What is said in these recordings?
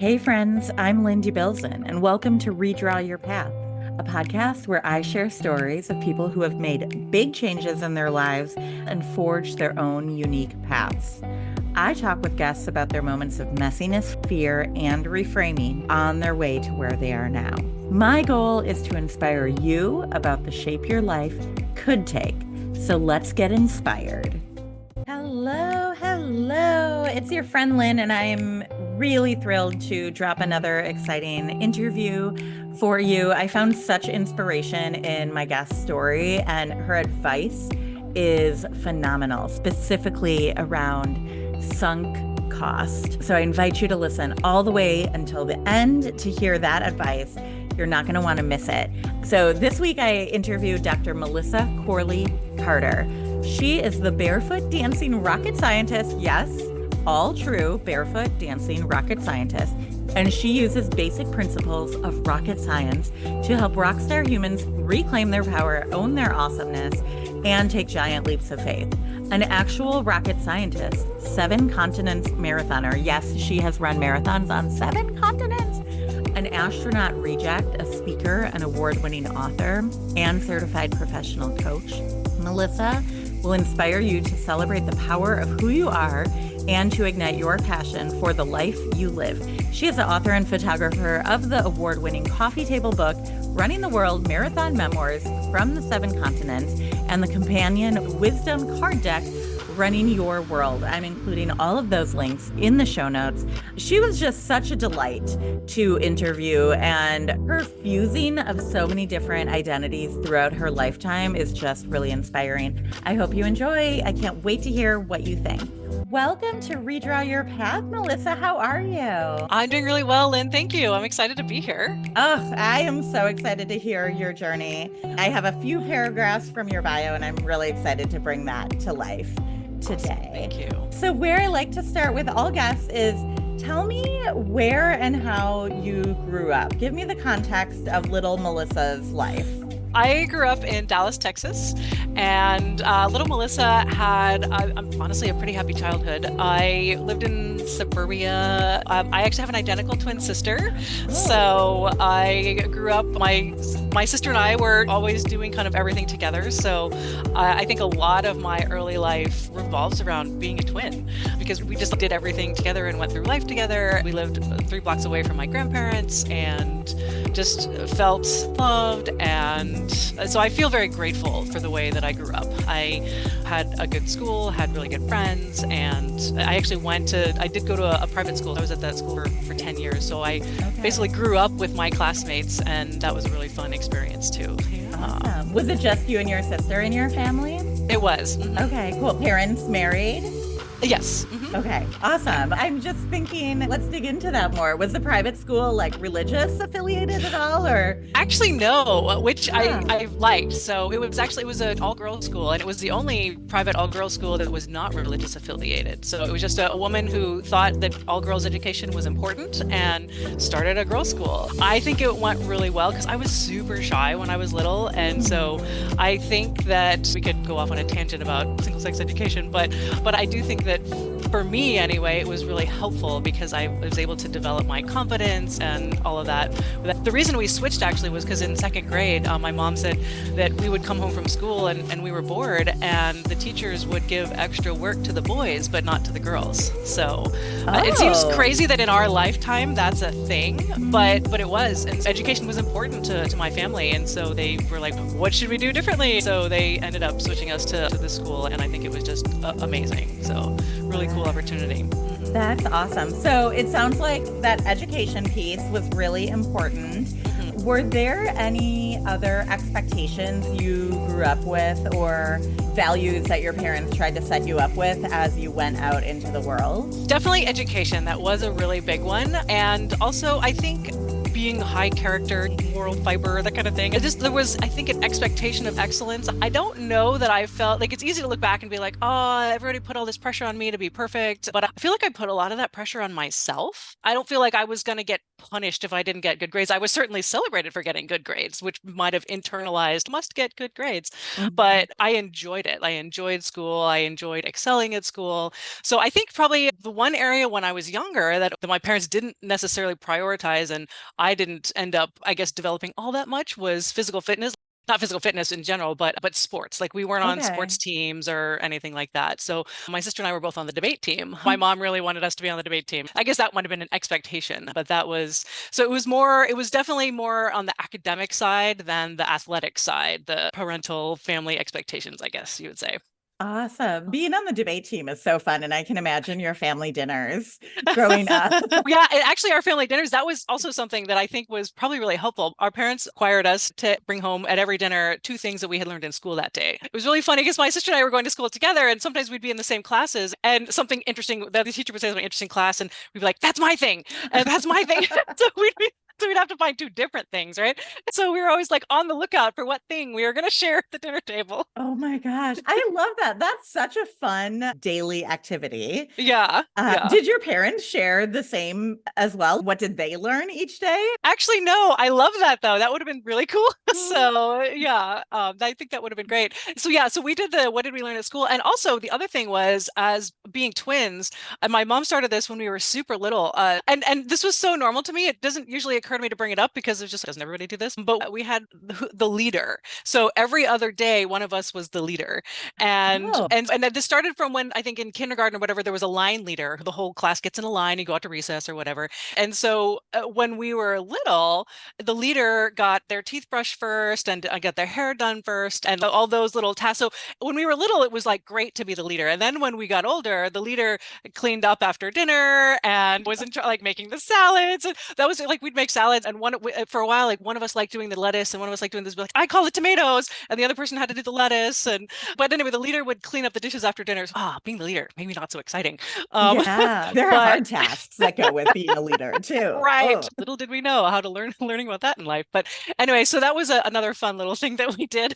Hey friends, I'm Lynn Debilzen, and welcome to Redraw Your Path, a podcast where I share stories of people who have made big changes in their lives and forged their own unique paths. I talk with guests about their moments of messiness, fear, and reframing on their way to where they are now. My goal is to inspire you about the shape your life could take. So let's get inspired. Hello. It's your friend Lynn, and I'm really thrilled to drop another exciting interview for you. I found such inspiration in my guest story, and her advice is phenomenal, specifically around sunk cost. So I invite you to listen all the way until the end to hear that advice. You're not going to want to miss it. So this week I interviewed Dr. Melissa Corley Carter. She is the Barefoot Dancing Rocket Scientist. Yes, all true, Barefoot Dancing Rocket Scientist. And she uses basic principles of rocket science to help rockstar humans reclaim their power, own their awesomeness, and take giant leaps of faith. An actual rocket scientist, 7 continents marathoner. Yes, she has run marathons on 7 continents. An astronaut reject, a speaker, an award-winning author, and certified professional coach. Melissa will inspire you to celebrate the power of who you are and to ignite your passion for the life you live. She is the author and photographer of the award-winning coffee table book, Running the World Marathon Memoirs from the 7 Continents, and the companion wisdom card deck, Running Your World. I'm including all of those links in the show notes. She was just such a delight to interview, and her fusing of so many different identities throughout her lifetime is just really inspiring. I hope you enjoy. I can't wait to hear what you think. Welcome to Redraw Your Path, Melissa. How are you? I'm doing really well, Lynn. Thank you. I'm excited to be here. Oh, I am so excited to hear your journey. I have a few paragraphs from your bio, and I'm really excited to bring that to life today. Awesome. Thank you. So where I like to start with all guests is tell me where and how you grew up. Give me the context of little Melissa's life. I grew up in Dallas, Texas, and little Melissa had, honestly, a pretty happy childhood. I lived in suburbia. I actually have an identical twin sister. Oh. So I grew up, my sister and I were always doing kind of everything together. So I think a lot of my early life revolves around being a twin because we just did everything together and went through life together. We lived 3 blocks away from my grandparents and just felt loved, and so I feel very grateful for the way that I grew up. I had a good school, had really good friends, and I actually I did go to a private school. I was at that school for 10 years, so I basically grew up with my classmates, and that was a really fun experience too. Awesome. Was it just you and your sister in your family? It was. Mm-hmm. Okay, cool. Parents married? Yes. Mm-hmm. Okay, awesome. I'm just thinking, let's dig into that more. Was the private school like religious affiliated at all, or? Actually, no, which I liked. So it was an all-girls school, and it was the only private all-girls school that was not religious affiliated. So it was just a woman who thought that all-girls education was important and started a girls' school. I think it went really well because I was super shy when I was little, and so I think that we could go off on a tangent about single-sex education, but I do think that for me anyway, it was really helpful because I was able to develop my confidence and all of that. The reason we switched actually was because in 2nd grade, my mom said that we would come home from school and we were bored, and the teachers would give extra work to the boys, but not to the girls. So it seems crazy that in our lifetime that's a thing, but it was. And education was important to my family, and so they were like, what should we do differently? So they ended up switching us to the school, and I think it was just amazing. So really cool opportunity. That's awesome. So it sounds like that education piece was really important. Mm-hmm. Were there any other expectations you grew up with or values that your parents tried to set you up with as you went out into the world? Definitely education. That was a really big one. And also, I think being high character, moral fiber, that kind of thing. There was, I think, an expectation of excellence. I don't know that I felt like it's easy to look back and be like, oh, everybody put all this pressure on me to be perfect. But I feel like I put a lot of that pressure on myself. I don't feel like I was going to get punished if I didn't get good grades. I was certainly celebrated for getting good grades, which might have internalized, must get good grades. But I enjoyed it. I enjoyed school. I enjoyed excelling at school. So I think probably the one area when I was younger that my parents didn't necessarily prioritize and I didn't end up, I guess, developing all that much was physical fitness. Not physical fitness in general, but sports. Like we weren't on sports teams or anything like that. So my sister and I were both on the debate team. My mom really wanted us to be on the debate team. I guess that might have been an expectation, but that was, so it was definitely more on the academic side than the athletic side, the parental family expectations, I guess you would say. Awesome. Being on the debate team is so fun. And I can imagine your family dinners growing up. Yeah, actually, our family dinners, that was also something that I think was probably really helpful. Our parents required us to bring home at every dinner 2 things that we had learned in school that day. It was really funny because my sister and I were going to school together, and sometimes we'd be in the same classes, and something interesting that the teacher would say something interesting class, and we'd be like, that's my thing, and that's my thing. So we'd have to find 2 different things, right? So we were always like on the lookout for what thing we were going to share at the dinner table. Oh my gosh. I love that. That's such a fun daily activity. Yeah. Did your parents share the same as well? What did they learn each day? Actually, no. I love that though. That would have been really cool. So yeah, I think that would have been great. So yeah, so we did what did we learn at school? And also the other thing was, as being twins, and my mom started this when we were super little. And this was so normal to me. It doesn't usually occur to me to bring it up because it's just, doesn't everybody do this? But we had the leader. So every other day, one of us was the leader. And this started from when, I think in kindergarten or whatever, there was a line leader. The whole class gets in a line, you go out to recess or whatever. And so when we were little, the leader got their teeth brushed first and got their hair done first and all those little tasks. So when we were little, it was like great to be the leader. And then when we got older, the leader cleaned up after dinner and was in like making the salads. And that was like, we'd make salads. And for a while, like one of us liked doing the lettuce and one of us liked doing this. Like, I call it tomatoes. And the other person had to do the lettuce. But anyway, the leader would clean up the dishes after dinner. Being the leader, maybe not so exciting. Yeah, there are hard tasks that go with being a leader too. Right. Oh. Little did we know how to learning about that in life. But anyway, so that was another fun little thing that we did.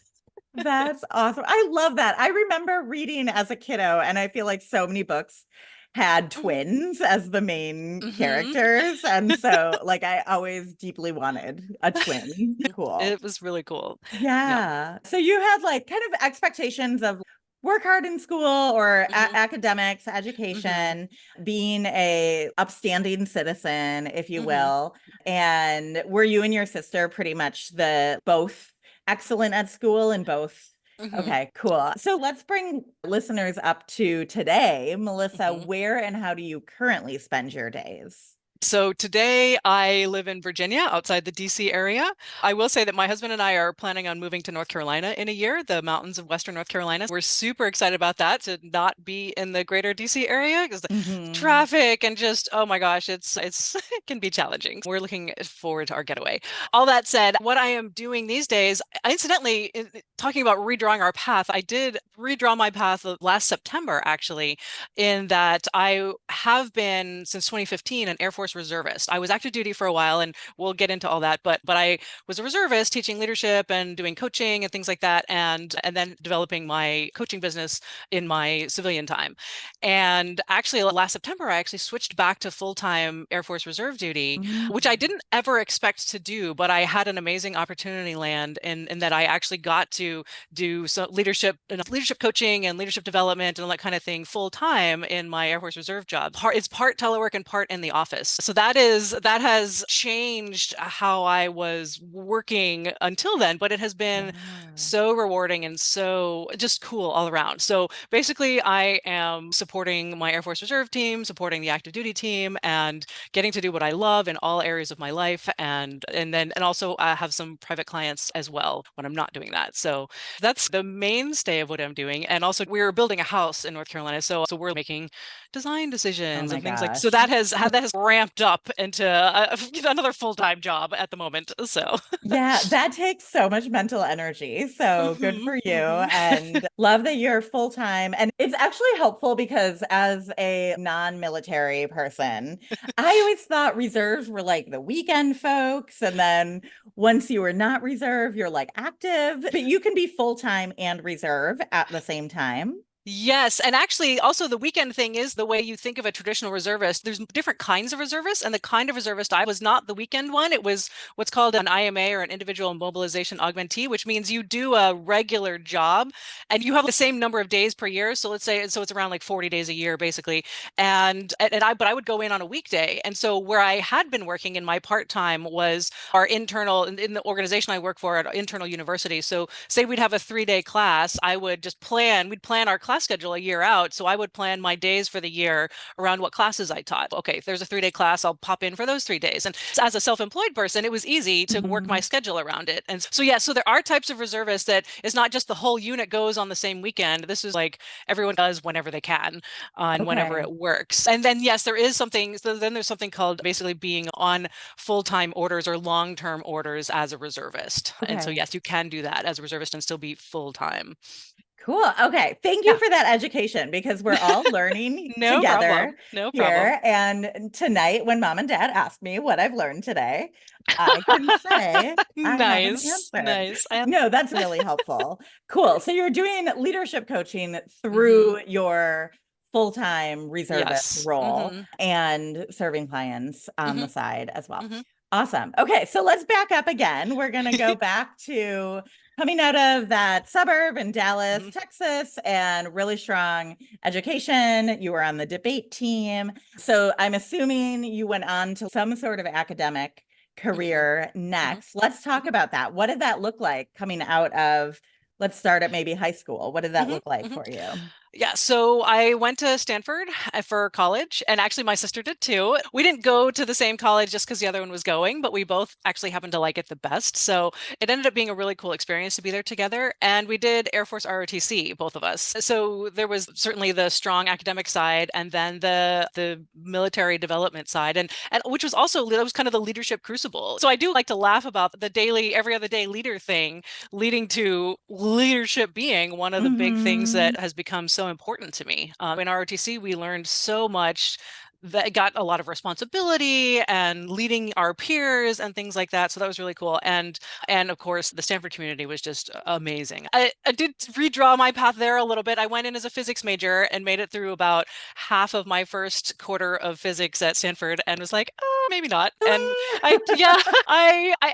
That's awesome. I love that. I remember reading as a kiddo, and I feel like so many books had twins as the main characters. And so like I always deeply wanted a twin. Cool. It was really cool. Yeah. So you had like kind of expectations of work hard in school or academics, education, being a upstanding citizen, if you will. And were you and your sister pretty much both excellent at school and both? Okay, cool. So let's bring listeners up to today. Melissa, where and how do you currently spend your days? So today I live in Virginia, outside the DC area. I will say that my husband and I are planning on moving to North Carolina in a year, the mountains of Western North Carolina. We're super excited about that, to not be in the greater DC area because the traffic and just, oh my gosh, it can be challenging. We're looking forward to our getaway. All that said, what I am doing these days, incidentally, talking about redrawing our path, I did redraw my path last September, actually, in that I have been since 2015 an Air Force reservist. I was active duty for a while, and we'll get into all that, but I was a reservist teaching leadership and doing coaching and things like that, and then developing my coaching business in my civilian time. And actually last September, I actually switched back to full-time Air Force Reserve duty, which I didn't ever expect to do, but I had an amazing opportunity land in that I actually got to do some leadership coaching and leadership development and all that kind of thing full-time in my Air Force Reserve job. It's part telework and part in the office. So that has changed how I was working until then, but it has been so rewarding and so just cool all around. So basically I am supporting my Air Force Reserve team, supporting the active duty team, and getting to do what I love in all areas of my life. And also have some private clients as well when I'm not doing that. So that's the mainstay of what I'm doing. And also we're building a house in North Carolina. So we're making design decisions and things like, so that has ramped ramped up into another full-time job at the moment. So Yeah, that takes so much mental energy. So good for you. And love that you're full time. And it's actually helpful because as a non-military person, I always thought reserves were like the weekend folks. And then once you were not reserve, you're like active, but you can be full time and reserve at the same time. Yes, and actually also the weekend thing is the way you think of a traditional reservist. There's different kinds of reservists, and the kind of reservist I was not the weekend one. It was what's called an IMA, or an individual mobilization augmentee, which means you do a regular job and you have the same number of days per year. So let's say it's around like 40 days a year basically. But I would go in on a weekday. And so where I had been working in my part-time was our internal in the organization I work for at internal university. So say we'd have a 3-day class, we'd plan our class schedule a year out. So I would plan my days for the year around what classes I taught. Okay, if there's a 3-day class, I'll pop in for those 3 days. And as a self-employed person, it was easy to work my schedule around it. And so, yeah, so there are types of reservists that is not just the whole unit goes on the same weekend. This is like everyone does whenever they can and whenever it works. And then, yes, there is something. So then there's something called basically being on full-time orders or long-term orders as a reservist. And so, yes, you can do that as a reservist and still be full-time. Cool. Okay. Thank you for that education because we're all learning No together problem. No here. problem. And tonight, when mom and dad asked me what I've learned today, I can say I have an Nice. answer. Nice. No, that's really helpful. Cool. So you're doing leadership coaching through Mhm. your full-time reservist Yes. role Mhm. and serving clients on the Mhm. side as well. Mhm. Awesome. Okay, so let's back up again. We're going to go back to coming out of that suburb in Dallas, Mhm. Texas, and really strong education. You were on the debate team. So I'm assuming you went on to some sort of academic Mhm. career Mhm. next. Let's talk Mhm. about that. What did that look like coming out of, let's start at maybe high school. What did that Mhm. look like Mhm. for you? Yeah, so I went to Stanford for college, and actually my sister did too. We didn't go to the same college just because the other one was going, but we both actually happened to like it the best. So it ended up being a really cool experience to be there together. And we did Air Force ROTC, both of us. So there was certainly the strong academic side, and then the military development side, and which was also that was kind of the leadership crucible. So I do like to laugh about the daily, every other day leader thing, leading to leadership being one of the big things Mm-hmm. that has become so important to me. In ROTC, we learned so much that got a lot of responsibility and leading our peers and things like that. So that was really cool. And of course, the Stanford community was just amazing. I did redraw my path there a little bit. I went in as a physics major and made it through about half of my first quarter of physics at Stanford and was like, maybe not. And yeah,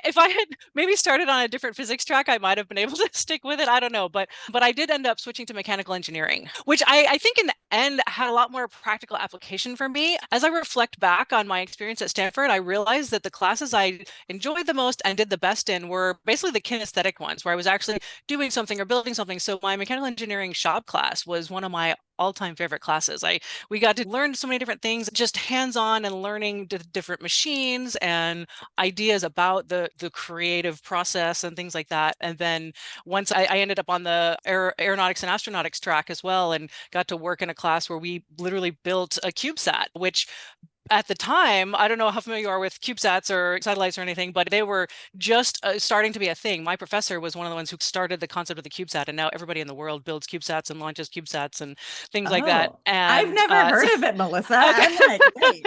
if I had maybe started on a different physics track, I might have been able to stick with it. I don't know, but I did end up switching to mechanical engineering, which I think in the end had a lot more practical application for me. As I reflect back on my experience at Stanford, I realized that the classes I enjoyed the most and did the best in were basically the kinesthetic ones, where I was actually doing something or building something. So my mechanical engineering shop class was one of my all-time favorite classes. We got to learn so many different things, just hands-on and learning different machines and ideas about the creative process and things like that. And then once I ended up on the aeronautics and astronautics track as well, and got to work in a class where we literally built a CubeSat, which at the time, I don't know how familiar you are with CubeSats or satellites or anything, but they were just starting to be a thing. My professor was one of the ones who started the concept of the CubeSat, and now everybody in the world builds CubeSats and launches CubeSats and things like that. Oh, I've And never heard of it, Melissa. okay. I'm like, wait,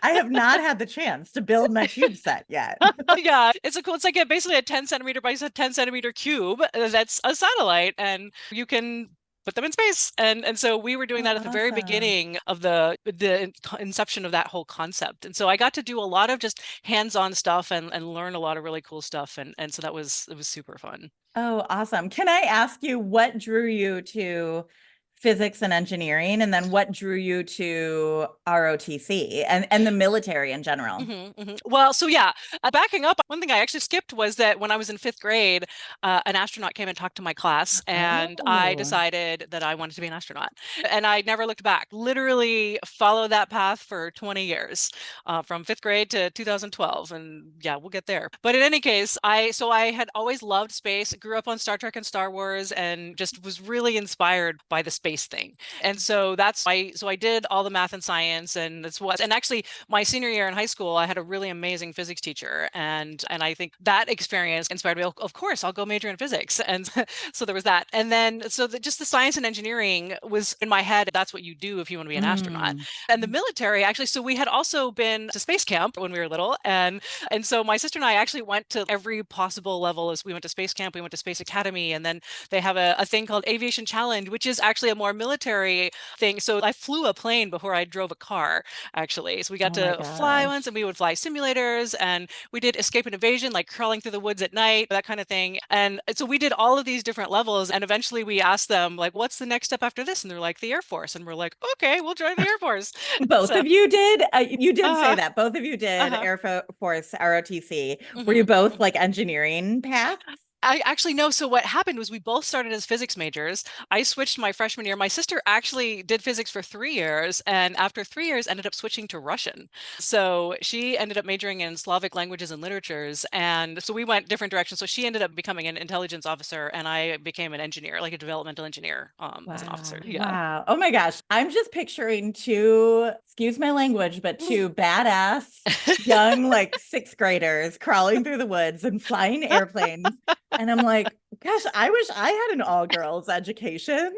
I have not had the chance to build my cube set yet. Yeah, it's like basically a 10 centimeter by 10 centimeter cube that's a satellite, and you can put them in space. And so we were doing Oh, that at the very awesome. beginning of the inception of that whole concept. And so I got to do a lot of just hands-on stuff and learn a lot of really cool stuff. And so it was super fun. Oh, awesome. Can I ask you what drew you to physics and engineering, and then what drew you to ROTC and the military in general? Well, so yeah, backing up, one thing I actually skipped was that when I was in fifth grade, an astronaut came and talked to my class, and I Oh, decided that I wanted to be an astronaut. And I never looked back. Literally followed that path for 20 years, from fifth grade to 2012. And yeah, we'll get there. But in any case, I had always loved space, grew up on Star Trek and Star Wars, and just was really inspired by the space thing. And so I did all the math and science, and and actually my senior year in high school, I had a really amazing physics teacher. And I think that experience inspired me. Of course, I'll go major in physics. And so there was that. And then, just the science and engineering was in my head. That's what you do if you want to be an astronaut. And the military, actually, so we had also been to space camp when we were little. And so my sister and I actually went to every possible level. As we went to space camp, we went to Space Academy, and then they have a thing called Aviation Challenge, which is actually a more military thing. So I flew a plane before I drove a car, actually. So we got to fly once, and we would fly simulators, and we did escape and evasion, like crawling through the woods at night, that kind of thing. And so we did all of these different levels. And eventually we asked them, like, what's the next step after this? And they're like, the Air Force. And we're like, okay, we'll join the Air Force. Both of you did? You did say that. Both of you did Air Force ROTC. Were you both like engineering paths? I actually know. So what happened was we both started as physics majors. I switched my freshman year. My sister actually did physics for 3 years, and after 3 years ended up switching to Russian. So she ended up majoring in Slavic languages and literatures. And so we went different directions. So she ended up becoming an intelligence officer, and I became an engineer, like a developmental engineer, as an officer. Yeah. Wow. Oh my gosh. I'm just picturing two, excuse my language, but two badass young, like sixth graders crawling through the woods and flying airplanes. And I'm like, gosh, I wish I had an all girls education.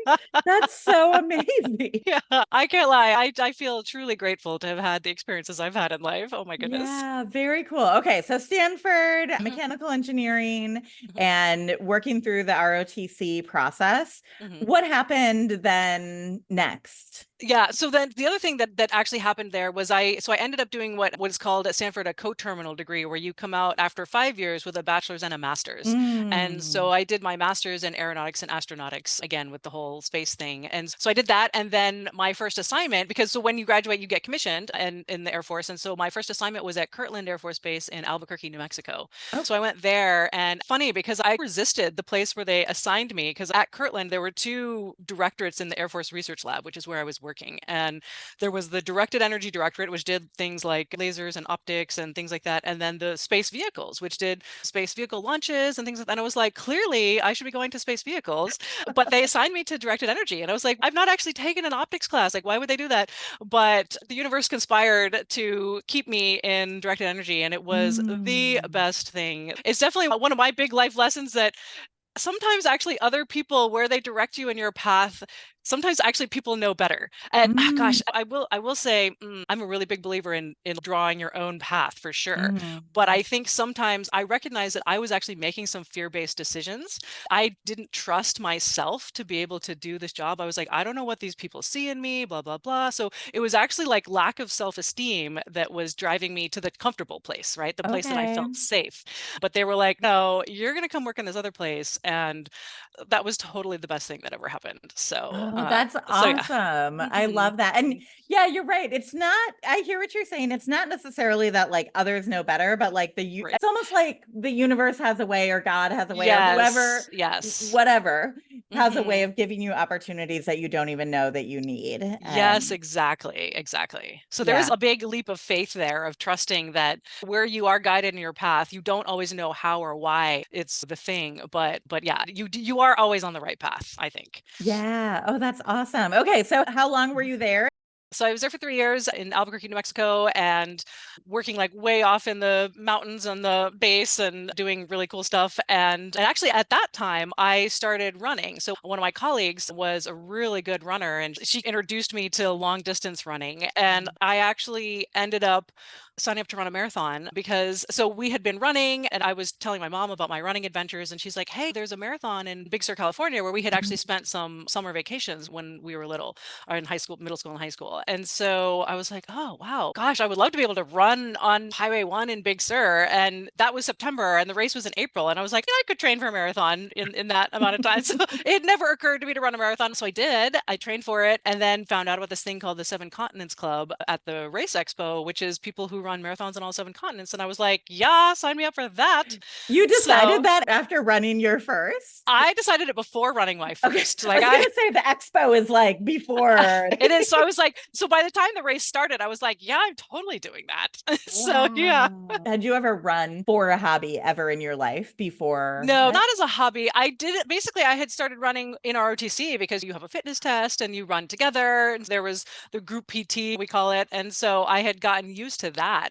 That's so amazing. Yeah, I can't lie. I feel truly grateful to have had the experiences I've had in life. Oh my goodness. Yeah, very cool. Okay, so Stanford, mechanical engineering, and working through the ROTC process. What happened then next? Yeah. So then the other thing that actually happened there was I ended up doing what was called at Stanford a co-terminal degree, where you come out after 5 years with a bachelor's and a master's. And so I did my master's in aeronautics and astronautics, again, with the whole space thing. And so I did that. And then my first assignment, because so when you graduate, you get commissioned in the Air Force. And so my first assignment was at Kirtland Air Force Base in Albuquerque, New Mexico. So I went there, and funny because I resisted the place where they assigned me, because at Kirtland, there were two directorates in the Air Force Research Lab, which is where I was working. And there was the Directed Energy Directorate, which did things like lasers and optics and things like that. And then the space vehicles, which did space vehicle launches and things like that. And I was like, clearly I should be going to space vehicles, but they assigned me to Directed Energy. And I was like, I've not actually taken an optics class. Like, why would they do that? But the universe conspired to keep me in Directed Energy. And it was the best thing. It's definitely one of my big life lessons that sometimes actually other people, where they direct you in your path, sometimes actually people know better. And gosh, I will say I'm a really big believer in drawing your own path, for sure. But I think sometimes I recognize that I was actually making some fear-based decisions. I didn't trust myself to be able to do this job. I was like, I don't know what these people see in me, blah, blah, blah. So it was actually like lack of self-esteem that was driving me to the comfortable place, right? The place that I felt safe. But they were like, no, you're going to come work in this other place. And that was totally the best thing that ever happened. So that's awesome. So yeah. I love that. And yeah, you're right. It's not, I hear what you're saying. It's not necessarily that like others know better, but like it's almost like the universe has a way, or God has a way, or whoever, whatever has a way of giving you opportunities that you don't even know that you need. Yes, exactly. So there is a big leap of faith there, of trusting that where you are guided in your path, you don't always know how or why it's the thing, but yeah, you are always on the right path, I think. Yeah. Oh, that's awesome. Okay. So how long were you there? So I was there for 3 years in Albuquerque, New Mexico, and working like way off in the mountains on the base and doing really cool stuff. And actually at that time, I started running. So one of my colleagues was a really good runner, and she introduced me to long distance running. And I actually ended up signing up to run a marathon, because so we had been running, and I was telling my mom about my running adventures, and she's like, hey, there's a marathon in Big Sur, California, where we had actually spent some summer vacations when we were little, or in high school, middle school and high school. And so I was like, oh, wow, gosh, I would love to be able to run on Highway 1 in Big Sur. And that was September, and the race was in April. And I was like, yeah, I could train for a marathon in that amount of time. So it never occurred to me to run a marathon. So I did. I trained for it, and then found out about this thing called the Seven Continents Club at the Race Expo, which is people who run marathons on all 7 continents. And I was like, yeah, sign me up for that. You decided So that after running your first? I decided it before running my Okay. first. I was going to say the expo is like before. It is. So I was like, so by the time the race started, I was like, yeah, I'm totally doing that. So yeah. Wow. Had you ever run for a hobby ever in your life before? No, not as a hobby. I did it. Basically, I had started running in ROTC because you have a fitness test and you run together. And there was the group PT, we call it. And so I had gotten used to that.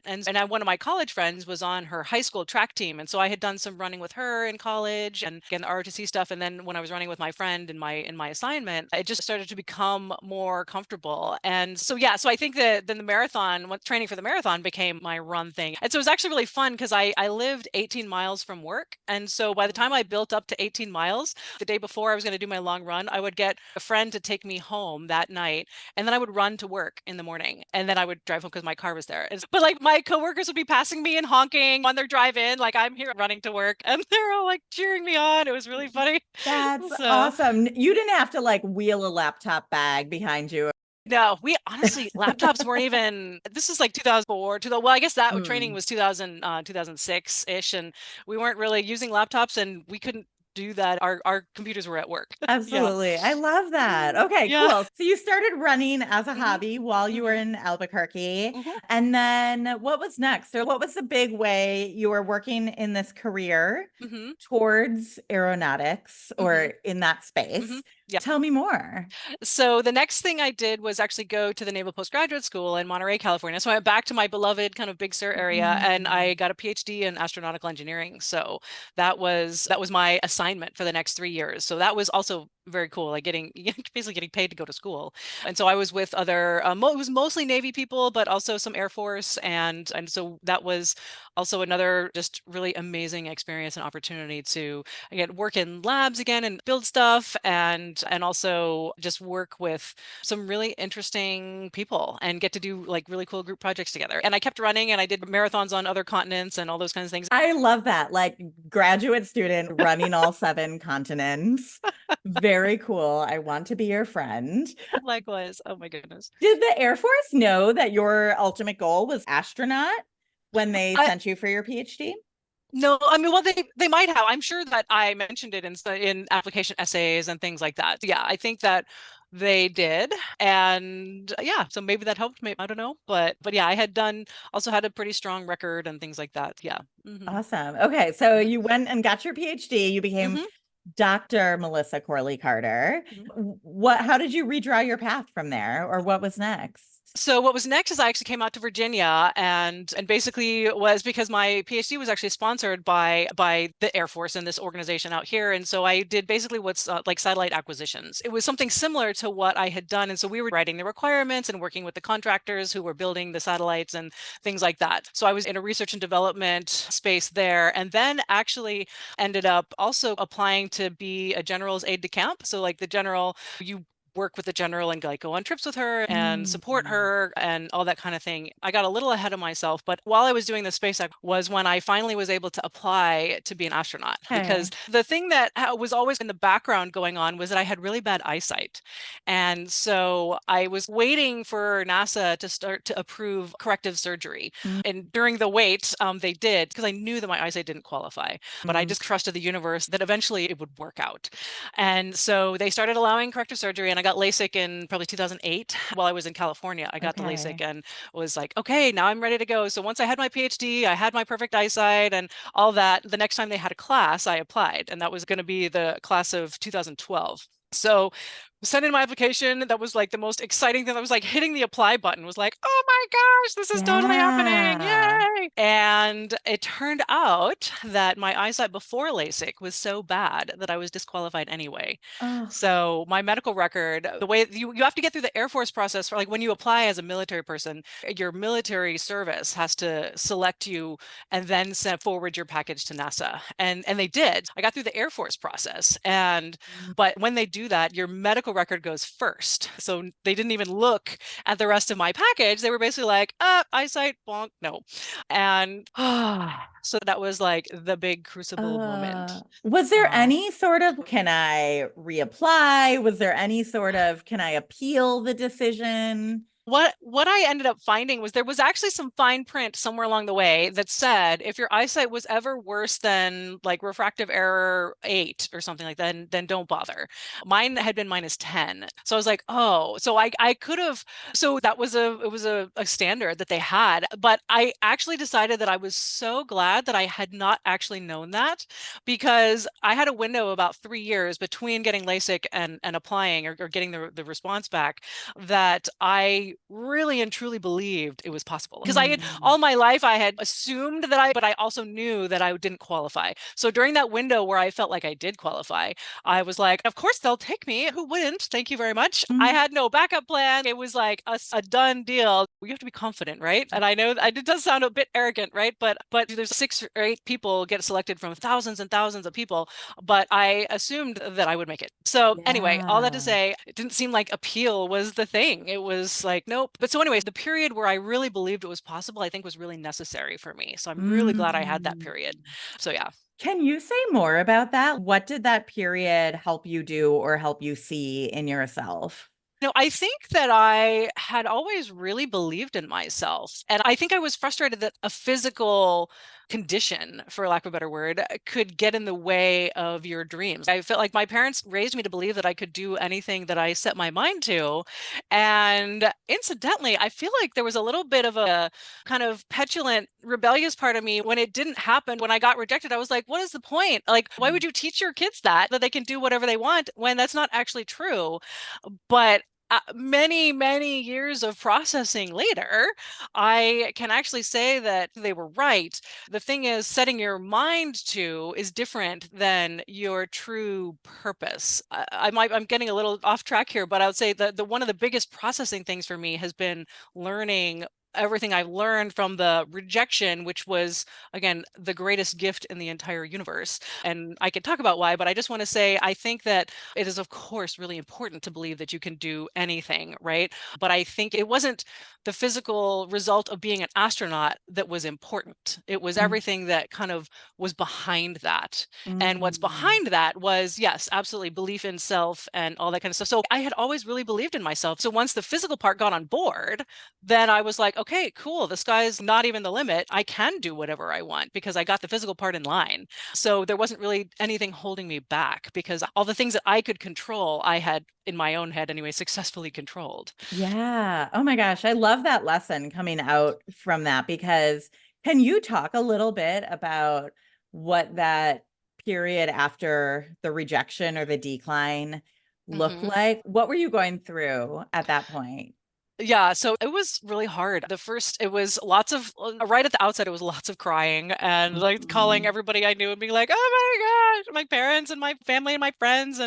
One of my college friends was on her high school track team. And so I had done some running with her in college and again, the ROTC stuff. And then when I was running with my friend in my assignment, it just started to become more comfortable. And so, yeah, so I think that then the marathon, training for the marathon became my run thing. And so it was actually really fun because I lived 18 miles from work. And so by the time I built up to 18 miles, the day before I was going to do my long run, I would get a friend to take me home that night. And then I would run to work in the morning. And then I would drive home because my car was there. But like my coworkers would be passing me and honking on their drive in, like I'm here running to work. And they're all like cheering me on. It was really funny. That's So, awesome. You didn't have to like wheel a laptop bag behind you. no, we honestly, laptops weren't even, this is like 2004, well, I guess that training Mm. was 2006-ish, and we weren't really using laptops and we couldn't do that. Our computers were at work. Yeah. Absolutely. I love that. Okay, Yeah. cool. So you started running as a Mhm. hobby while you were Mhm. in Albuquerque. Mhm. And then what was next? Or what was the big way you were working in this career Mhm. towards aeronautics or Mhm. in that space? Mhm. Yeah. Tell me more. So the next thing I did was actually go to the Naval Postgraduate School in Monterey, California. So I went back to my beloved kind of Big Sur area and I Mm. got a PhD in astronautical engineering. So that was my assignment for the next 3 years. So that was also very cool, like getting basically getting paid to go to school. And so I was with other it was mostly Navy people, but also some Air Force, and so that was also another just really amazing experience and opportunity to again work in labs again and build stuff and also just work with some really interesting people and get to do like really cool group projects together. And I kept running and I did marathons on other continents and all those kinds of things. I love that. Like graduate student running all 7 continents. Very cool. I want to be your friend. Likewise. Oh my goodness. Did the Air Force know that your ultimate goal was astronaut when they I sent you for your PhD? No, I mean, well, they might have. I'm sure that I mentioned it in application essays and things like that. Yeah, I think that they did, and yeah, so maybe that helped. Maybe I don't know, but yeah, I had also had a pretty strong record and things like that. Yeah. Hmm. Awesome. Okay, so Hmm. you went and got your PhD. You became Hmm. Dr. Melissa Corley Carter. How did you redraw your path from there, or what was next? So what was next is I actually came out to Virginia and basically was because my PhD was actually sponsored by the Air Force and this organization out here. And so I did basically what's like satellite acquisitions. It was something similar to what I had done. And so we were writing the requirements and working with the contractors who were building the satellites and things like that. So I was in a research and development space there, and then actually ended up also applying to be a general's aide de camp. So like the general, you work with the general and like go on trips with her and support Mm. her and all that kind of thing. I got a little ahead of myself, but while I was doing the SpaceX was when I finally was able to apply to be an astronaut. Okay. Because the thing that was always in the background going on was that I had really bad eyesight. And so I was waiting for NASA to start to approve corrective surgery. Mm. And during the wait, they did because I knew that my eyesight didn't qualify, but I just trusted the universe that eventually it would work out. And so they started allowing corrective surgery, and I got LASIK in probably 2008 while I was in California. I got the LASIK Okay. and was like, okay, now I'm ready to go. So once I had my PhD, I had my perfect eyesight and all that. The next time they had a class, I applied, and that was going to be the class of 2012. So sent in my application. That was like the most exciting thing. I was like hitting the apply button, was like, oh my gosh, this is totally happening. Yeah. Yay. And it turned out that my eyesight before LASIK was so bad that I was disqualified anyway. Oh. So my medical record, the way you have to get through the Air Force process for like when you apply as a military person, your military service has to select you and then send forward your package to NASA. And they did. I got through the Air Force process. But when they do that, your medical record goes first. So they didn't even look at the rest of my package. They were basically like, eyesight, bonk, no. And so that was like the big crucible moment. Was there any sort of, can I reapply? Was there any sort of, can I appeal the decision? What I ended up finding was there was actually some fine print somewhere along the way that said if your eyesight was ever worse than like refractive error 8 or something like that, then don't bother. Mine had been -10. So I was like, oh, so I could have, so that was a standard that they had. But I actually decided that I was so glad that I had not actually known that, because I had a window about 3 years between getting LASIK and applying or getting the response back, that I really and truly believed it was possible. Because I had Mm. all my life I had assumed that but I also knew that I didn't qualify. So during that window where I felt like I did qualify, I was like, of course they'll take me. Who wouldn't? Thank you very much. I Mm. had no backup plan. It was like a done deal. You have to be confident, right? And I know it does sound a bit arrogant, right? But there's 6 or 8 people get selected from thousands and thousands of people, but I assumed that I would make it. So anyway, all that to Yeah. say, it didn't seem like appeal was the thing. It was like, nope. But so anyways, the period where I really believed it was possible, I think was really necessary for me. So I'm really glad I had that Mm. period. So yeah. Can you say more about that? What did that period help you do or help you see in yourself? No, I think that I had always really believed in myself. And I think I was frustrated that a physical condition, for lack of a better word, could get in the way of your dreams. I felt like my parents raised me to believe that I could do anything that I set my mind to. And incidentally, I feel like there was a little bit of a kind of petulant, rebellious part of me when it didn't happen. When I got rejected, I was like, what is the point? Like, why would you teach your kids that they can do whatever they want when that's not actually true? But many, many years of processing later, I can actually say that they were right. The thing is, setting your mind to is different than your true purpose. I'm getting a little off track here, but I would say that the one of the biggest processing things for me has been learning everything I've learned from the rejection, which was, again, the greatest gift in the entire universe. And I can talk about why, but I just want to say I think that it is, of course, really important to believe that you can do anything, right? But I think it wasn't the physical result of being an astronaut that was important. It was Mm. everything that kind of was behind that. And what's Mm. behind that was, yes, absolutely belief in self and all that kind of stuff. So I had always really believed in myself. So once the physical part got on board, then I was like, okay, cool. The sky's not even the limit. I can do whatever I want because I got the physical part in line. So there wasn't really anything holding me back because all the things that I could control, I had in my own head anyway, successfully controlled. Yeah. Oh my gosh. I love that lesson coming out from that because can you talk a little bit about what that period after the rejection or the decline looked Mhm. like? What were you going through at that point? Yeah, so it was really hard. The first, it was lots of, right at the outset, it was lots of crying and like calling Mhm. everybody I knew and being like, oh my gosh, my parents and my family and my friends.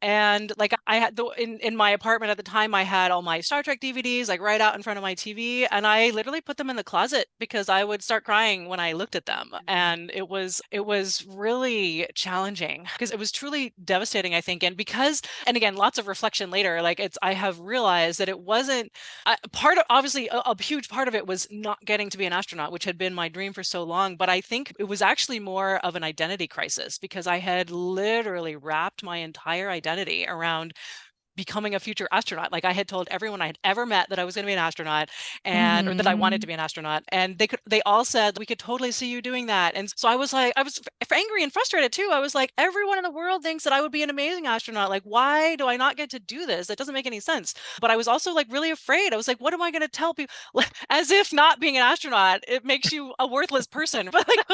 And like I had in my apartment at the time, I had all my Star Trek DVDs like right out in front of my TV. And I literally put them in the closet because I would start crying when I looked at them. And it was really challenging because it was truly devastating, I think. And because, and again, lots of reflection later, like I have realized that it wasn't part of obviously a huge part of it was not getting to be an astronaut, which had been my dream for so long. But I think it was actually more of an identity crisis because I had literally wrapped my entire identity around becoming a future astronaut. Like I had told everyone I had ever met that I was going to be an astronaut and or that I wanted to Mhm. be an astronaut. And they all said we could totally see you doing that. And so I was like, I was angry and frustrated too. I was like, everyone in the world thinks that I would be an amazing astronaut. Like, why do I not get to do this? That doesn't make any sense. But I was also like really afraid. I was like, what am I going to tell people? As if not being an astronaut, it makes you a worthless person. But like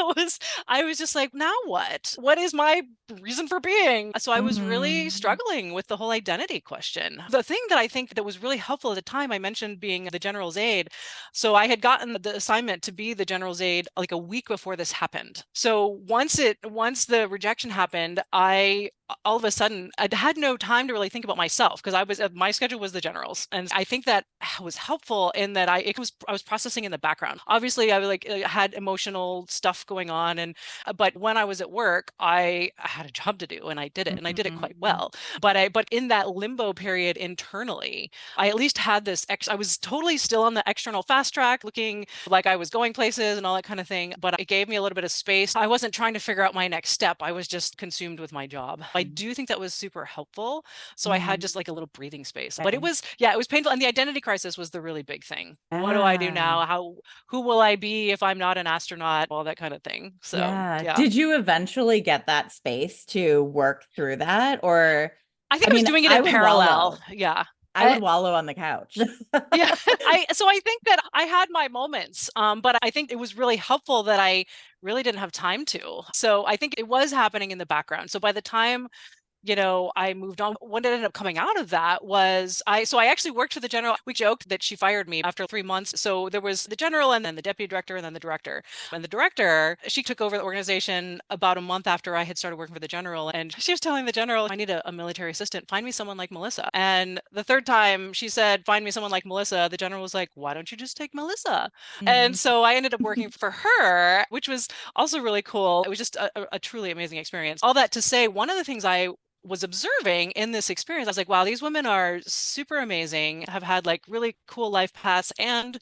I was just like, now what? What is my reason for being? So I was really Mhm. struggling with the whole identity question. The thing that I think that was really helpful at the time, I mentioned being the general's aide. So I had gotten the assignment to be the general's aide like a week before this happened. So once the rejection happened, I all of a sudden I had no time to really think about myself because I was my schedule was the generals, and I think that was helpful in that I was processing in the background. Obviously, I like had emotional stuff going on, and but when I was at work, I had a job to do, and I did it, and I did it quite Mhm. well. But in that limbo period internally, I at least had this I was totally still on the external fast track, looking like I was going places and all that kind of thing. But it gave me a little bit of space. I wasn't trying to figure out my next step. I was just consumed with my job. I do think that was super helpful. So I had Mm. just like a little breathing space. But it Okay. was, yeah, it was painful. And the identity crisis was the really big thing. What do I do Yeah. now? Who will I be if I'm not an astronaut? All that kind of thing. So Yeah. yeah. Did you eventually get that space to work through that? Or, I think I I was mean, doing it I in would parallel. wallow. Yeah. I would wallow on the couch. Yeah, so I think that I had my moments, but I think it was really helpful that I really didn't have time to. So I think it was happening in the background. So by the time I moved on. What ended up coming out of that was I actually worked for the general. We joked that she fired me after 3 months. So there was the general and then the deputy director and then the director. And the director, she took over the organization about a month after I had started working for the general. And she was telling the general, I need a military assistant. Find me someone like Melissa. And the third time she said, find me someone like Melissa, the general was like, why don't you just take Melissa? And Mhm. so I ended up working for her, which was also really cool. It was just a truly amazing experience. All that to say, one of the things I was observing in this experience, I was like, wow, these women are super amazing, have had like really cool life paths, and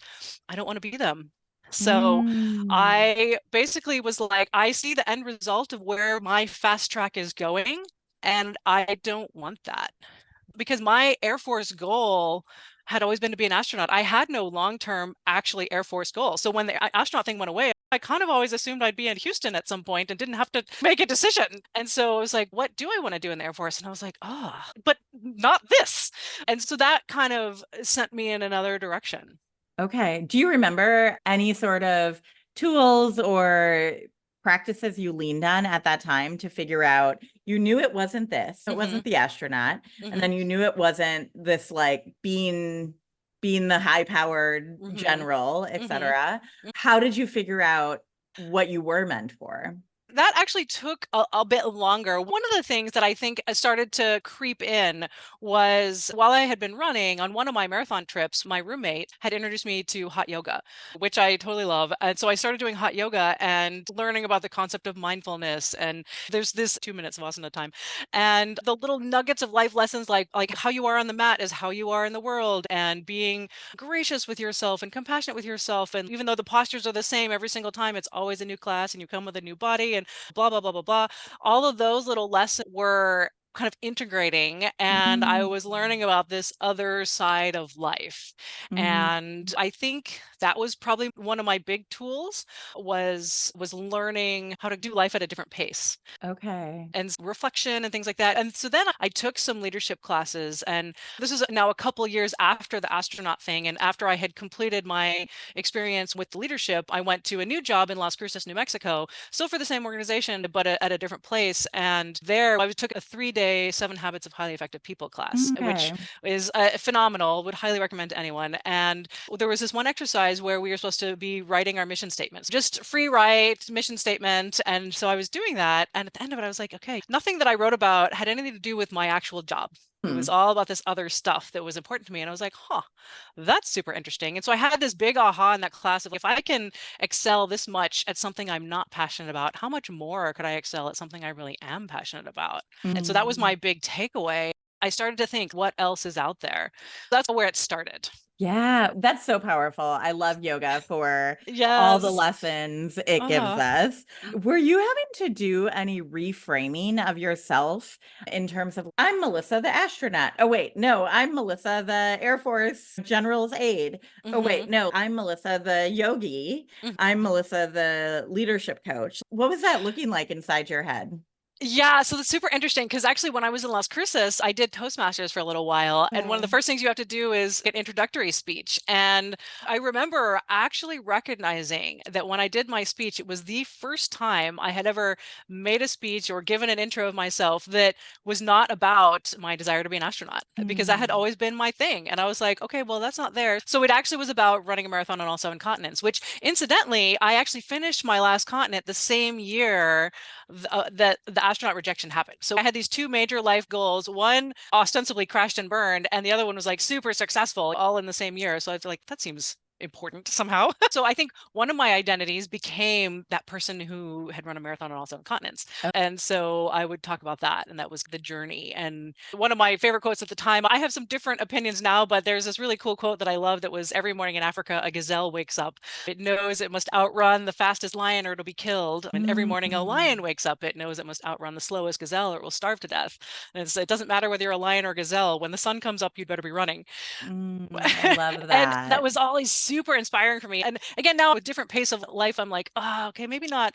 I don't want to be them. So Mm. I basically was like, I see the end result of where my fast track is going, and I don't want that because my Air Force goal had always been to be an astronaut. I had no long-term actually Air Force goal. So when the astronaut thing went away, I kind of always assumed I'd be in Houston at some point and didn't have to make a decision. And so I was like, what do I want to do in the Air Force? And I was like, oh, but not this. And so that kind of sent me in another direction. Okay. Do you remember any sort of tools or practices you leaned on at that time to figure out you knew it wasn't this, it Mm-hmm, wasn't the astronaut, and mm-hmm, then you knew it wasn't this like being the high-powered mm-hmm, general, mm-hmm. etc. How did you figure out what you were meant for? That actually took a bit longer. One of the things that I think started to creep in was while I had been running on one of my marathon trips, my roommate had introduced me to hot yoga, which I totally love. And so I started doing hot yoga and learning about the concept of mindfulness. And there's this 2 minutes of asana time. And the little nuggets of life lessons like how you are on the mat is how you are in the world, and being gracious with yourself and compassionate with yourself. And even though the postures are the same every single time, it's always a new class and you come with a new body and blah, blah, blah, blah, blah. All of those little lessons were kind of integrating, and I Mm, was learning about this other side of life. mm, And I think that was probably one of my big tools was learning how to do life at a different pace okay. and reflection and things like that. And so then I took some leadership classes, and this is now a couple years after the astronaut thing. And after I had completed my experience with the leadership, I went to a new job in Las Cruces, New Mexico, still for the same organization, but at a different place. And there I took a 3-day 7 Habits of Highly Effective People class, which Okay. is phenomenal, would highly recommend to anyone. And there was this one exercise where we were supposed to be writing our mission statements, just free write mission statement. And so I was doing that. And at the end of it, I was like, okay, nothing that I wrote about had anything to do with my actual job. It was Hmm. all about this other stuff that was important to me. And I was like, huh, that's super interesting. And so I had this big aha in that class of, if I can excel this much at something I'm not passionate about, how much more could I excel at something I really am passionate about? And so that was my Mm. big takeaway. I started to think, what else is out there? That's where it started. Yeah, that's so powerful. I love yoga for all the Yes. lessons it gives Uh-huh. us. Mm. Were you having to do any reframing of yourself in terms of, I'm Melissa the astronaut? Oh, wait, no, I'm Melissa the Air Force general's aide. Oh, Mm-hmm. wait, no, I'm Melissa the yogi. Mm-hmm. I'm Melissa the leadership coach. What was that looking like inside your head? Yeah, so that's super interesting because actually, when I was in Las Cruces, I did Toastmasters for a little while. And one of the Okay. first things you have to do is get introductory speech. And I remember actually recognizing that when I did my speech, it was the first time I had ever made a speech or given an intro of myself that was not about my desire to be an astronaut, because that had Mm. always been my thing. And I was like, okay, well, that's not there. So it actually was about running a marathon on all 7 continents, which incidentally, I actually finished my last continent the same year that the astronaut rejection happened. So I had these two major life goals. One ostensibly crashed and burned, and the other one was like super successful, all in the same year. So I was like, that seems important somehow. So I think one of my identities became that person who had run a marathon on all 7 continents. And so I would talk about that. And that was the journey. And one of my favorite quotes at the time, I have some different opinions now, but there's this really cool quote that I love that was, every morning in Africa, a gazelle wakes up. It knows it must outrun the fastest lion or it'll be killed. And every morning a lion wakes up, it knows it must outrun the slowest gazelle or it will starve to death. And it doesn't matter whether you're a lion or a gazelle. When the sun comes up, you'd better be running. I love And that that. was always super inspiring for me. And again, now with different pace of life, I'm like, oh, okay, maybe not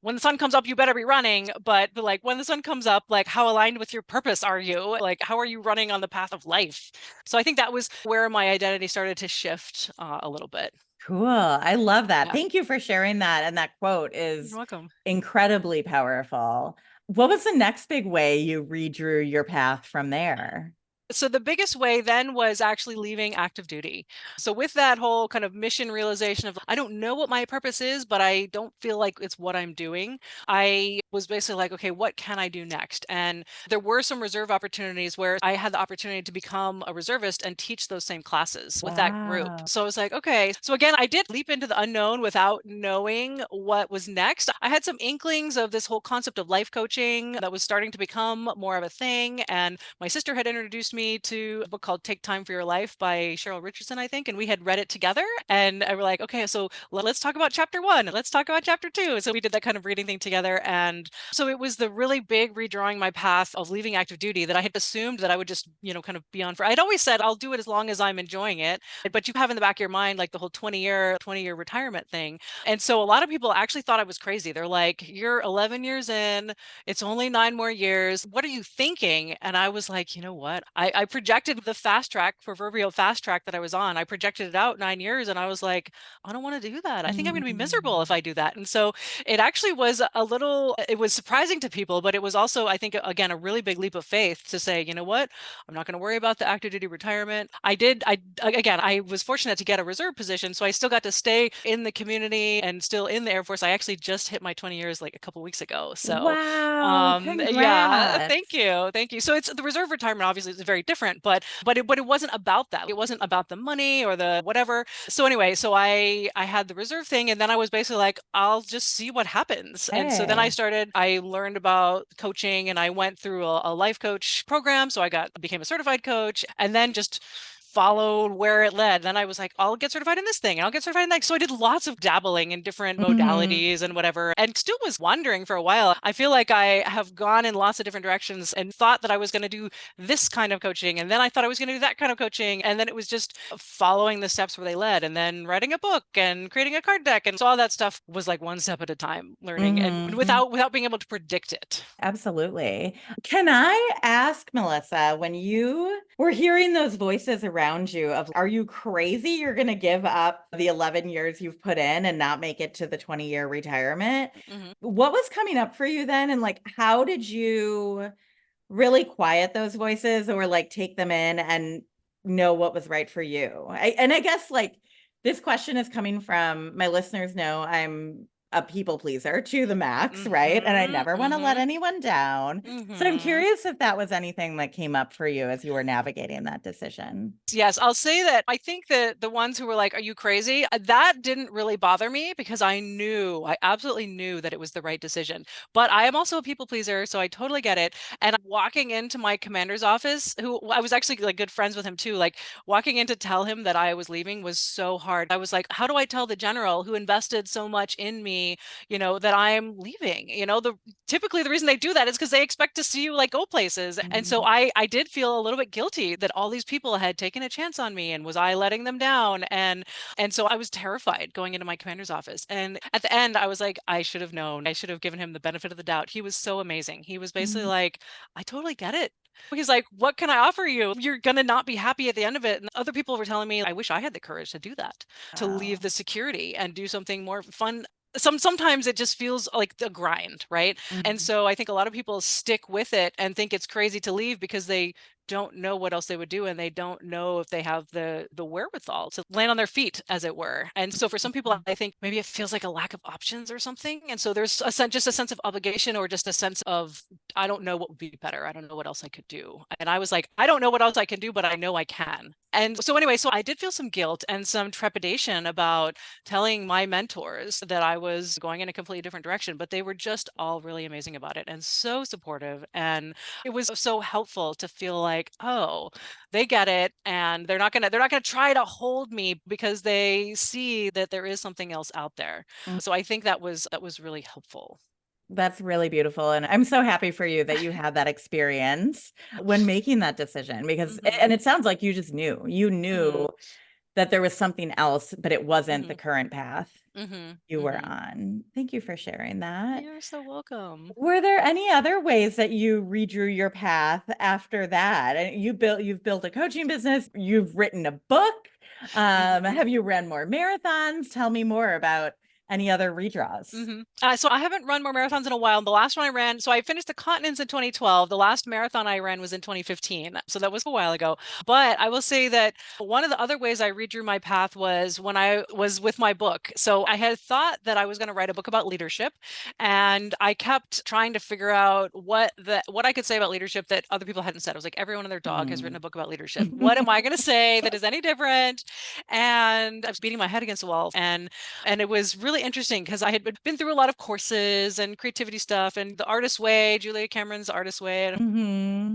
when the sun comes up, you better be running. But like when the sun comes up, like how aligned with your purpose are you? Like how are you running on the path of life? So I think that was where my identity started to shift a little bit. Cool. I love that. Yeah. Thank you for sharing that. And that quote You're is welcome. incredibly powerful. What was the next big way you redrew your path from there? So the biggest way then was actually leaving active duty. So with that whole kind of mission realization of, I don't know what my purpose is, but I don't feel like it's what I'm doing. I was basically like, okay, what can I do next? And there were some reserve opportunities where I had the opportunity to become a reservist and teach those same classes with that group. Wow. So I was like, okay. So again, I did leap into the unknown without knowing what was next. I had some inklings of this whole concept of life coaching that was starting to become more of a thing. And my sister had introduced me to a book called Take Time for Your Life by Cheryl Richardson, I think. And we had read it together. And I were like, okay, so let's talk about chapter 1. Let's talk about chapter 2. So we did that kind of reading thing together. And so it was the really big redrawing my path of leaving active duty that I had assumed that I would just, kind of be on for. I'd always said I'll do it as long as I'm enjoying it. But you have in the back of your mind like the whole 20-year retirement thing. And so a lot of people actually thought I was crazy. They're like, you're 11 years in, it's only 9 more years. What are you thinking? And I was like, you know what? I projected the proverbial fast track that I was on. I projected it out 9 years and I was like, I don't want to do that. I think I'm going to be miserable if I do that. And so it actually was it was surprising to people, but it was also, I think, again, a really big leap of faith to say, you know what? I'm not going to worry about the active duty retirement. I was fortunate to get a reserve position. So I still got to stay in the community and still in the Air Force. I actually just hit my 20 years like a couple weeks ago. So Wow. yeah, Congrats. thank you. Thank you. So it's the reserve retirement obviously is very different, but it wasn't about that. It wasn't about the money or the whatever. So anyway, so I had the reserve thing and then I was basically like, I'll just see what happens. And so then Hey. I learned about coaching and I went through a life coach program. So became a certified coach and then just followed where it led. Then I was like, I'll get certified in this thing and I'll get certified in that. So I did lots of dabbling in different Mhm. modalities and whatever, and still was wandering for a while. I feel like I have gone in lots of different directions and thought that I was going to do this kind of coaching. And then I thought I was going to do that kind of coaching. And then it was just following the steps where they led and then writing a book and creating a card deck. And so all that stuff was like one step at a time learning and Mhm. without being able to predict it. Absolutely. Can I ask, Melissa, when you were hearing those voices around you of, are you crazy? You're going to give up the 11 years you've put in and not make it to the 20-year retirement. Mhm. What was coming up for you then? And like, how did you really quiet those voices or like take them in and know what was right for you? And I guess like this question is coming from my listeners know I'm a people pleaser to the max, right? And I Mhm. never want to let Mhm. anyone down. So I'm Mhm. curious if that was anything that came up for you as you were navigating that decision. Yes, I'll say that I think that the ones who were like, "Are you crazy?" That didn't really bother me because I absolutely knew that it was the right decision. But I am also a people pleaser, so I totally get it. And walking into my commander's office, who I was actually like good friends with him too, like walking in to tell him that I was leaving was so hard. I was like, how do I tell the general who invested so much in me, that I'm leaving? Typically the reason they do that is because they expect to see you like go places. And so Mhm. I did feel a little bit guilty that all these people had taken a chance on me and was I letting them down? And so I was terrified going into my commander's office. And at the end I was like, I should have known. I should have given him the benefit of the doubt. He was so amazing. He was basically Mhm. like, I totally get it. He's like, what can I offer you? You're going to not be happy at the end of it. And other people were telling me, I wish I had the courage to do that, to leave Wow. the security and do something more fun. Sometimes it just feels like the grind, right? And Mhm. so I think a lot of people stick with it and think it's crazy to leave because they don't know what else they would do, and they don't know if they have the wherewithal to land on their feet, as it were. And so for some people, I think maybe it feels like a lack of options or something. And so there's just a sense of obligation, or just a sense of, I don't know what would be better. I don't know what else I could do. And I was like, I don't know what else I can do, but I know I can. And so anyway, so I did feel some guilt and some trepidation about telling my mentors that I was going in a completely different direction, but they were just all really amazing about it and so supportive. And it was so helpful to feel like, oh, they get it, and they're not gonna try to hold me, because they see that there is something else out there. Mm. So I think that was really helpful. That's really beautiful. And I'm so happy for you that you had that experience when making that decision, because, and it sounds like you knew that there was something else, but it wasn't the current path you were on. Thank you for sharing that. You're so welcome. Were there any other ways that you redrew your path after that? And you've built a coaching business, you've written a book. Have you run more marathons? Tell me more about any other redraws. So I haven't run more marathons in a while. The last one I ran, so I finished the continents in 2012. The last marathon I ran was in 2015. So that was a while ago. But I will say that one of the other ways I redrew my path was when I was with my book. So I had thought that I was going to write a book about leadership, and I kept trying to figure out what I could say about leadership that other people hadn't said. I was like, everyone and their dog has written a book about leadership. What am I going to say that is any different? And I was beating my head against the wall, and it was really interesting because I had been through a lot of courses and creativity stuff and the Artist Way, Julia Cameron's Artist Way.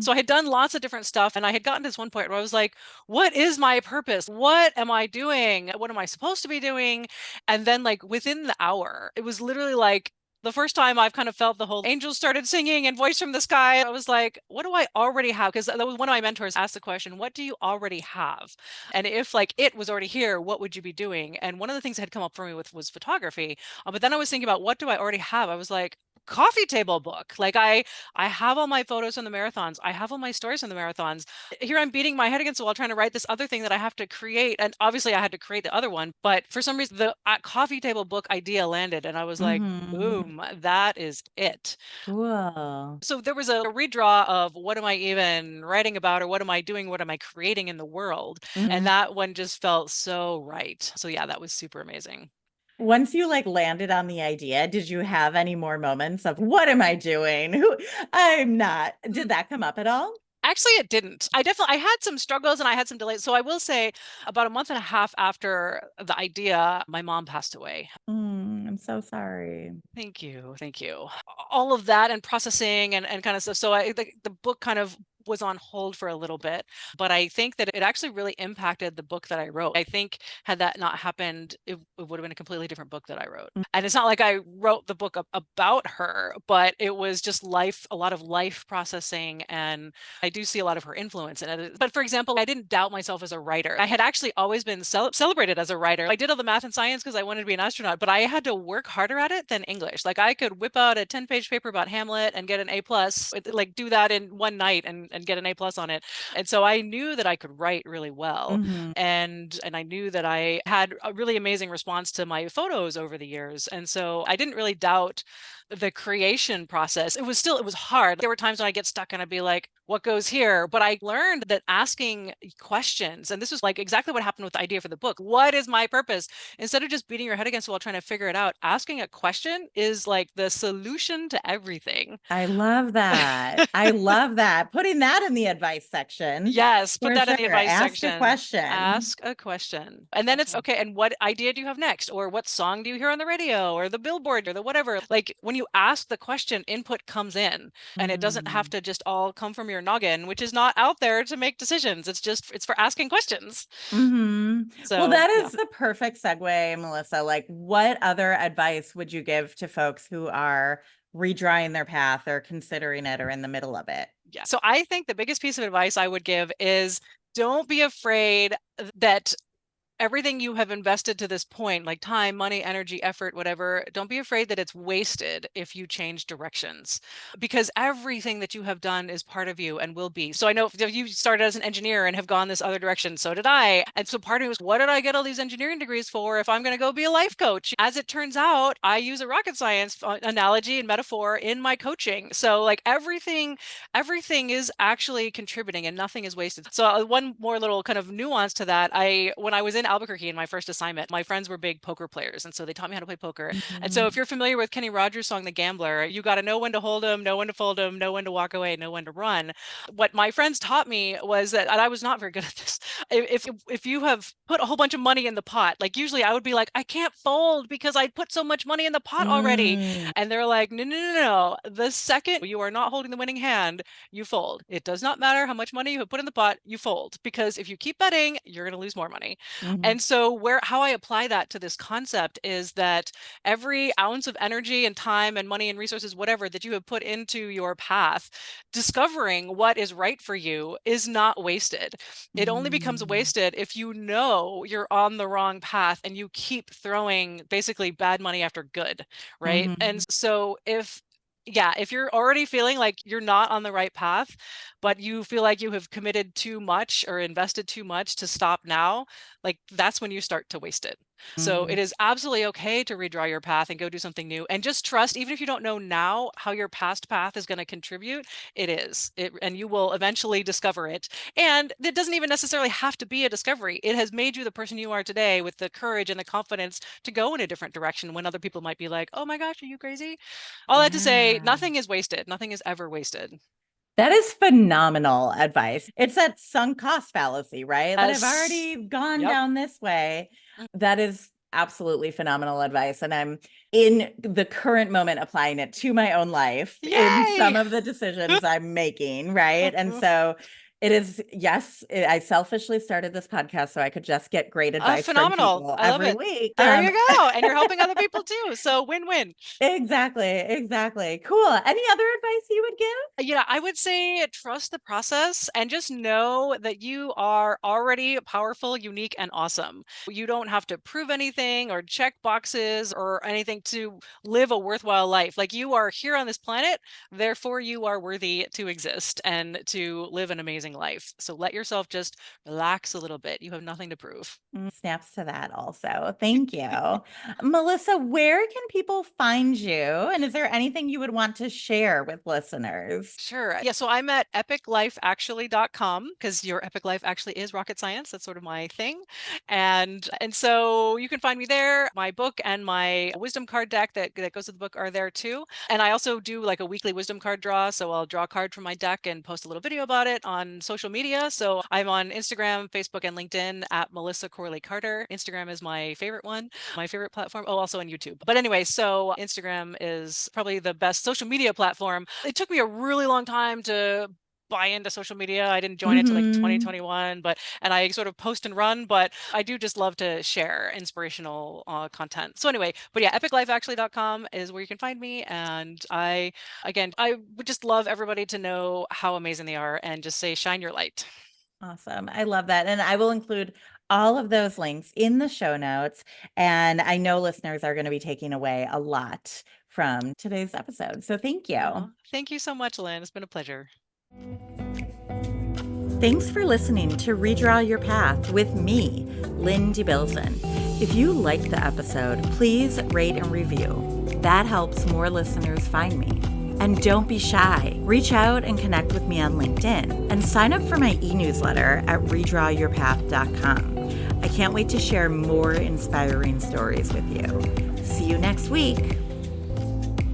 So I had done lots of different stuff, and I had gotten to this one point where I was like, what is my purpose? What am I doing? What am I supposed to be doing? And then, like, within the hour, it was literally like the first time I've kind of felt the whole angels started singing and voice from the sky. I was like, what do I already have? Because that was one of my mentors asked the question, what do you already have? And if, like, it was already here, what would you be doing? And one of the things that had come up for me was photography. But then I was thinking about, what do I already have? I was like, coffee table book. Like, I have all my photos from the marathons. I have all my stories from the marathons. Here I'm beating my head against the wall trying to write this other thing that I have to create. And obviously I had to create the other one, but for some reason the coffee table book idea landed, and I was like, boom, that is it. Cool. So there was a redraw of, what am I even writing about, or what am I doing? What am I creating in the world? And that one just felt so right. So yeah, that was super amazing. Once you like landed on the idea, did you have any more moments of what am I doing? Who I'm not. Did that come up at all? Actually, it didn't. I had some struggles and I had some delays. So I will say, about a month and a half after the idea, my mom passed away. I'm so sorry. Thank you. Thank you. All of that and processing and kind of stuff. So the book kind of was on hold for a little bit, but I think that it actually really impacted the book that I wrote. I think had that not happened, it would have been a completely different book that I wrote. And it's not like I wrote the book about her, but it was just life, a lot of life processing. And I do see a lot of her influence in it. But for example, I didn't doubt myself as a writer. I had actually always been celebrated as a writer. I did all the math and science because I wanted to be an astronaut, but I had to work harder at it than English. Like, I could whip out a 10-page paper about Hamlet and get an A plus, like do that in one night and get an A plus on it. And so I knew that I could write really well. And I knew that I had a really amazing response to my photos over the years. And so I didn't really doubt the creation process. It was hard. There were times when I get stuck and I'd be like, what goes here? But I learned that asking questions, and this was like exactly what happened with the idea for the book. What is my purpose? Instead of just beating your head against the wall trying to figure it out, asking a question is like the solution to everything. I love that. I love that. Putting that in the advice section. Yes, put that in the advice section. Ask a question. Ask a question. And then it's okay. And what idea do you have next? Or what song do you hear on the radio or the billboard or the whatever? Like, when you ask the question, input comes in, and it doesn't have to just all come from your noggin, which is not out there to make decisions. It's for asking questions. So, well, that is the perfect segue, Melissa. Like, what other advice would you give to folks who are redrawing their path or considering it or in the middle of it? Yeah. So I think the biggest piece of advice I would give is, don't be afraid that everything you have invested to this point, like time, money, energy, effort, whatever, don't be afraid that it's wasted if you change directions, because everything that you have done is part of you and will be. So I know if you started as an engineer and have gone this other direction, so did I. And so part of me was, what did I get all these engineering degrees for if I'm going to go be a life coach? As it turns out, I use a rocket science analogy and metaphor in my coaching. So like everything is actually contributing and nothing is wasted. So one more little kind of nuance to that, when I was in Albuquerque in my first assignment, my friends were big poker players, and so they taught me how to play poker. And so if you're familiar with Kenny Rogers' song The Gambler, you got to know when to hold 'em, know when to fold 'em, know when to walk away, know when to run. What my friends taught me was that, and I was not very good at this, if you have put a whole bunch of money in the pot, like usually I would be like, I can't fold because I put so much money in the pot already. And they're like, no, no, no, no. The second you are not holding the winning hand, you fold. It does not matter how much money you have put in the pot, you fold, because if you keep betting, you're going to lose more money. And so how I apply that to this concept is that every ounce of energy and time and money and resources, whatever, that you have put into your path, discovering what is right for you is not wasted. It only becomes wasted if you know you're on the wrong path and you keep throwing basically bad money after good, right? And so if you're already feeling like you're not on the right path, but you feel like you have committed too much or invested too much to stop now, like that's when you start to waste it. So it is absolutely okay to redraw your path and go do something new, and just trust, even if you don't know now how your past path is going to contribute, and you will eventually discover it. And it doesn't even necessarily have to be a discovery. It has made you the person you are today, with the courage and the confidence to go in a different direction when other people might be like, oh my gosh, are you crazy? All that to say, nothing is wasted. Nothing is ever wasted. That is phenomenal advice. It's that sunk cost fallacy, right? That I've Yes. already gone Yep. down this way. That is absolutely phenomenal advice. And I'm in the current moment applying it to my own life in some of the decisions I'm making, right? And so it is, yes, I selfishly started this podcast so I could just get great advice from Phenomenal. people I love every it. week. There you go. And you're helping other people too. So win-win. Exactly. Cool. Any other advice you would give? Yeah, I would say trust the process and just know that you are already powerful, unique, and awesome. You don't have to prove anything or check boxes or anything to live a worthwhile life. Like, you are here on this planet, therefore you are worthy to exist and to live an amazing life. So let yourself just relax a little bit. You have nothing to prove. Snaps to that also. Thank you. Melissa, where can people find you? And is there anything you would want to share with listeners? Sure. Yeah. So I'm at epiclifeactually.com, because your epic life actually is rocket science. That's sort of my thing. And so you can find me there. My book and my wisdom card deck that goes with the book are there too. And I also do like a weekly wisdom card draw. So I'll draw a card from my deck and post a little video about it on social media. So I'm on Instagram, Facebook, and LinkedIn at Melissa Corley Carter. Instagram is my favorite one, my favorite platform. Oh, also on YouTube. But anyway, so Instagram is probably the best social media platform. It took me a really long time to buy into social media. I didn't join it till like 2021, and I sort of post and run, but I do just love to share inspirational content. So anyway, but yeah, epiclifeactually.com is where you can find me. And I would just love everybody to know how amazing they are and just say, shine your light. Awesome. I love that. And I will include all of those links in the show notes. And I know listeners are going to be taking away a lot from today's episode. So thank you. Thank you so much, Lynn. It's been a pleasure. Thanks for listening to Redraw Your Path with me, Lynn Debilzen. If you liked the episode, please rate and review. That helps more listeners find me. And don't be shy. Reach out and connect with me on LinkedIn and sign up for my e-newsletter at redrawyourpath.com. I can't wait to share more inspiring stories with you. See you next week.